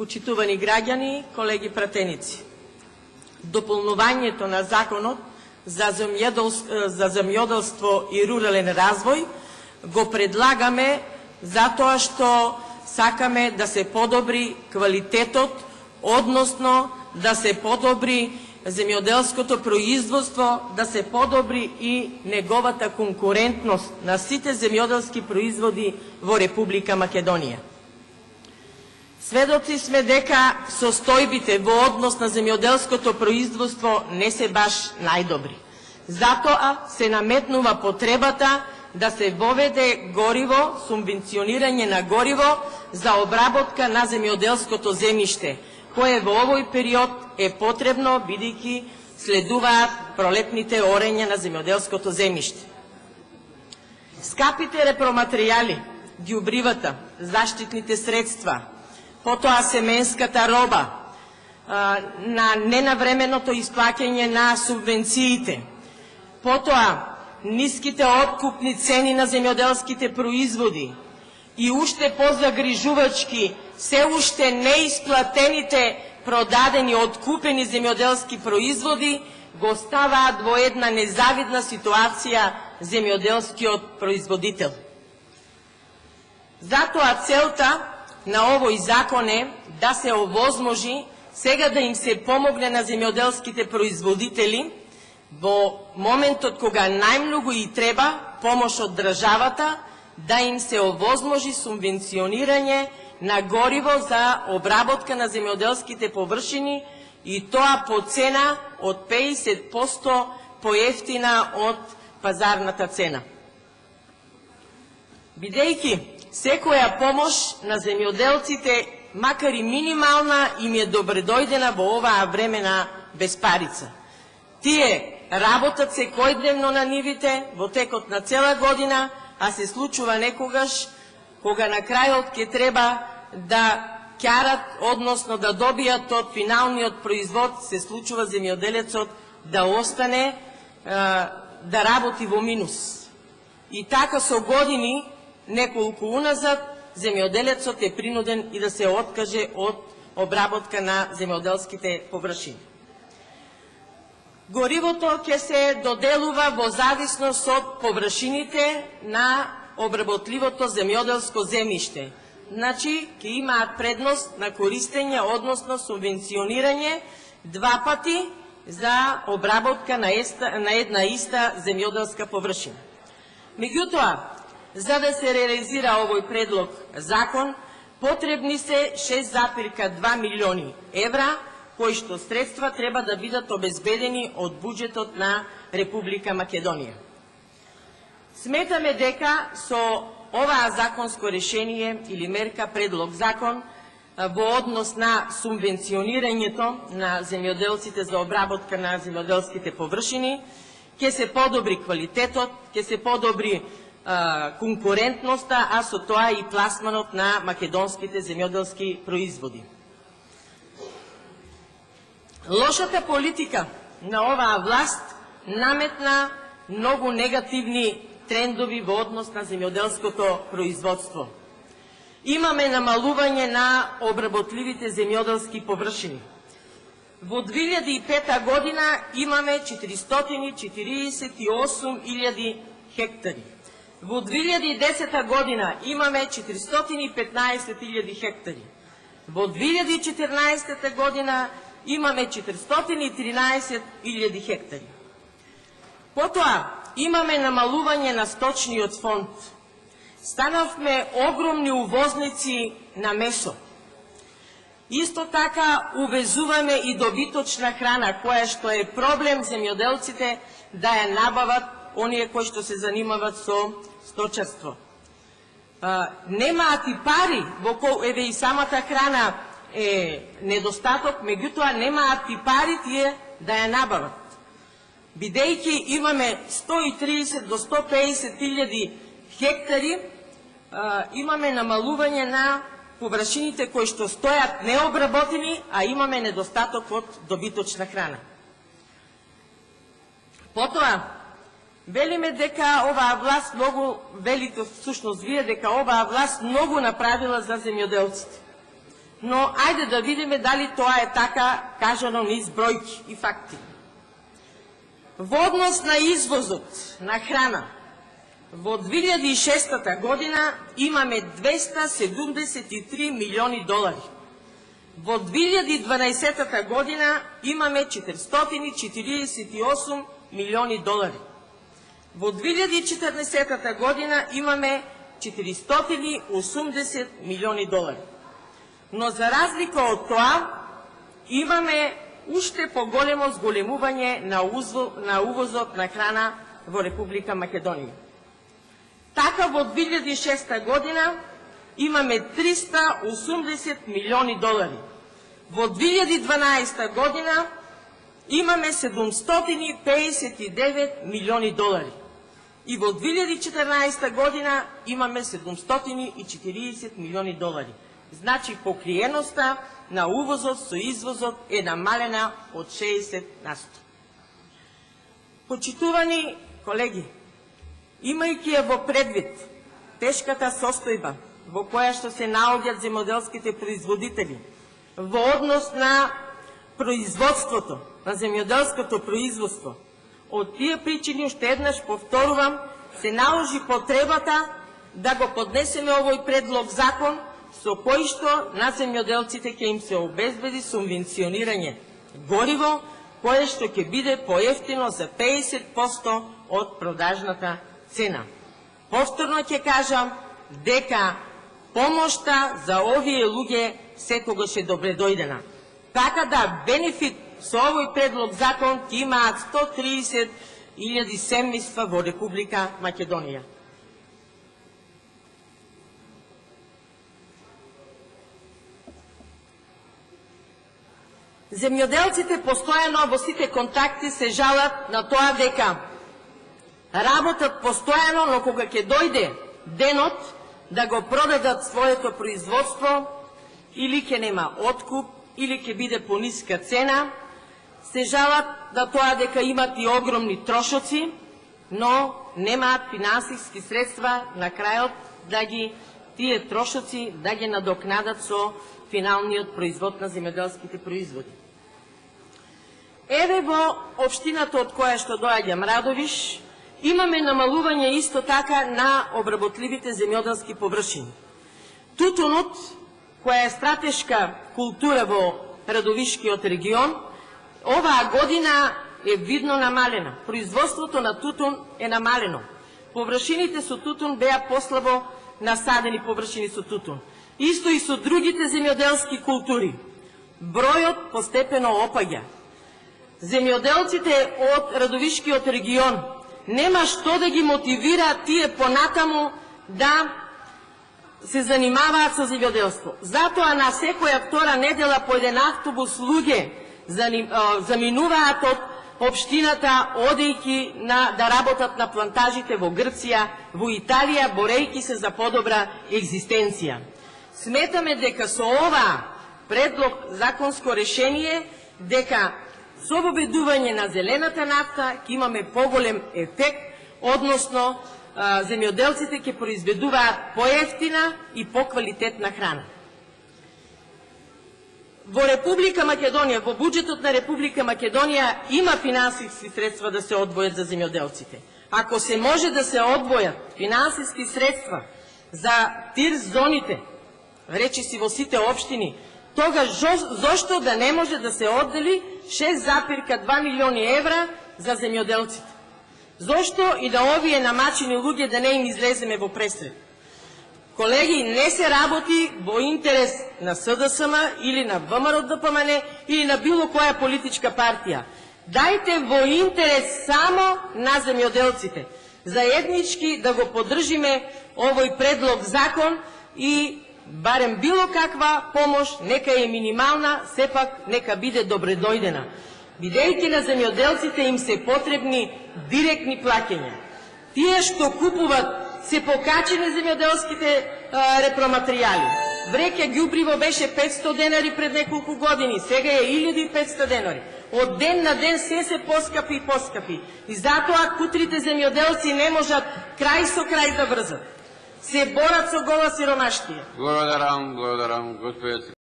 почитувани граѓани, колеги пратеници. Дополнувањето на Законот за земјоделство и рурален развој го предлагаме затоа што сакаме да се подобри квалитетот, односно да се подобри земјоделското производство, да се подобри и неговата конкурентност на сите земјоделски производи во Република Македонија. Сведоци сме дека состојбите во однос на земјоделското производство не се баш најдобри. Затоа се наметнува потребата да се воведе гориво, субвенционирање на гориво за обработка на земјоделското земјиште, кое во овој период е потребно, бидејќи следуваат пролетните орења на земјоделското земјиште. Скапите репроматеријали, ѓубривата, заштитните средства, потоа семенската роба, на ненавременото исплаќање на субвенциите, потоа ниските откупни цени на земјоделските производи и уште позагрижувачки се уште неисплатените продадени откупени земјоделски производи го ставаат во една незавидна ситуација земјоделскиот производител. Затоа целта на овој закон е да се овозможи сега да им се помогне на земјоделските производители во моментот кога најмногу и треба помош од државата, да им се овозможи субвенционирање на гориво за обработка на земјоделските површини и тоа по цена од 50% поевтина од пазарната цена. Бидејќи секоја помош на земјоделците, макар и минимална, им е добредојдена во оваа време на безпарица. Тие работат секојдневно на нивите во текот на цела година, а се случува некогаш кога на крајот ќе треба да ќарат, односно да добијат од финалниот производ, се случува земјоделецот да остане да работи во минус. И така со години, неколку уназад, земјоделецот е принуден и да се откаже од обработка на земјоделските површини. Горивото ќе се доделува во зависност од површините на обработливото земјоделско земјиште. Значи, ќе имаат предност на користење, односно субвенционирање два пати за обработка на една иста земјоделска површина. Меѓутоа, за да се реализира овој предлог закон, потребни се 6,2 милиони евра, кои што средства треба да бидат обезбедени од буџетот на Република Македонија. Сметаме дека со оваа законско решение или мерка, предлог закон, во однос на субвенционирањето на земјоделците за обработка на земјоделските површини, ќе се подобри квалитетот, ќе се подобри конкурентноста, а со тоа и пласманот на македонските земјоделски производи. Лошата политика на оваа власт наметна многу негативни трендови во однос на земјоделското производство. Имаме намалување на обработливите земјоделски површини. Во 2005 година имаме 448.000 хектари. Во 2010 година имаме 415.000 хектари. Во 2014 година имаме 413.000 хектари. Потоа имаме намалување на сточниот фонд. Станавме огромни увозници на месо. Исто така увезуваме и добиточна храна, која што е проблем земјоделците да ја набават оние кои што се занимават со сточарство. Немаат и пари, еве и самата храна е недостаток, меѓутоа немаат и пари тие да ја набават. Бидејќи имаме 130 до 150.000 хектари, имаме намалување на површините кои што стојат необработени, а имаме недостаток од добиточна храна. Потоа, велиме дека оваа власт многу, велите всушност вие дека оваа власт многу направила за земјоделците. Но ајде да видиме дали тоа е така кажано низ бројки и факти. Во однос на извозот на храна, во 2006 година имаме 273 милиони долари. Во 2012 година имаме 448 милиони долари. Во 2014 година имаме 480 милиони долари. Но за разлика од тоа, имаме уште поголемо зголемување на увозот на храна во Република Македонија. Така во 2006 година имаме 380 милиони долари. Во 2012 година имаме 759 милиони долари. И во 2014 година имаме 740 милиони долари. Значи покриеноста на увозот со извозот е намалена од 60%. Почитувани колеги, имајќи ја во предвид тешката состојба во која што се наоѓаат земјоделските производители во однос на производството, на земјоделското производство, од тие причини, уште еднаш повторувам, се наложи потребата да го поднесеме овој предлог закон со кој што на земјоделците ќе им се обезбеди субвенционирање гориво, кое што ќе биде поевтино за 50% од продажната цена. Повторно ќе кажам дека помошта за овие луѓе секогаш е добре дојдена. Така да бенефит со овој предлог закон ќе имаат 130.000 семејства во Република Македонија. Земјоделците постојано во сите контакти се жалат на тоа дека работат постојано, но кога ќе дојде денот да го продадат своето производство, или ќе нема откуп, или ќе биде по ниска цена, се жалат на тоа дека имат и огромни трошоци, но немаат финансиски средства на крајот да ги тие трошоци да ги надокнадат со финалниот производ на земјоделските производи. Еве во општината од која што доаѓам, Радовиш, имаме намалување исто така на обработливите земјоделски површини. Тутунот, која е стратешка култура во Радовишкиот регион, оваа година е видно намалена. Производството на тутун е намалено. Површините со тутун беа послабо насадени површини со тутун. Исто и со другите земјоделски култури. Бројот постепено опаѓа. Земјоделците од Радовишкиот регион нема што да ги мотивира тие понатаму да се занимаваат со земјоделство. Затоа на секоја втора недела по еден автобус луѓе заминуваат од општината, одејќи да работат на плантажите во Грција, во Италија, борејќи се за подобра екзистенција. Сметаме дека со ова предлог законско решение, дека со воведување на зелената нафта ќе имаме поголем ефект, односно земјоделците ќе произведуваат поевтина и поквалитетна храна. Во Република Македонија, во буџетот на Република Македонија има финансиски средства да се одвојат за земјоделците. Ако се може да се одвојат финансиски средства за тир зоните, речиси во сите општини, тогаш зошто да не може да се оддели 6,2 милиони евра за земјоделците? Зошто и да овие намачени луѓе да не им излеземе во пресред? Колеги, не се работи во интерес на СДСМ или на ВМРО-ДПМН или на било која политичка партија. Дајте во интерес само на земјоделците. Заеднички да го поддржиме овој предлог закон и барем било каква помош, нека е минимална, сепак нека биде добредојдена. Бидејќи на земјоделците им се потребни директни плаќања. Тие што купуват се покачени земјоделските репроматеријали. Вреќа ѓубриво беше 500 денари пред неколку години, сега е 1500 денари. Од ден на ден се поскапи и поскапи. И затоа кутрите земјоделци не можат крај со крај да врзат. Се борат со гола сиромаштија. Благодарам, господје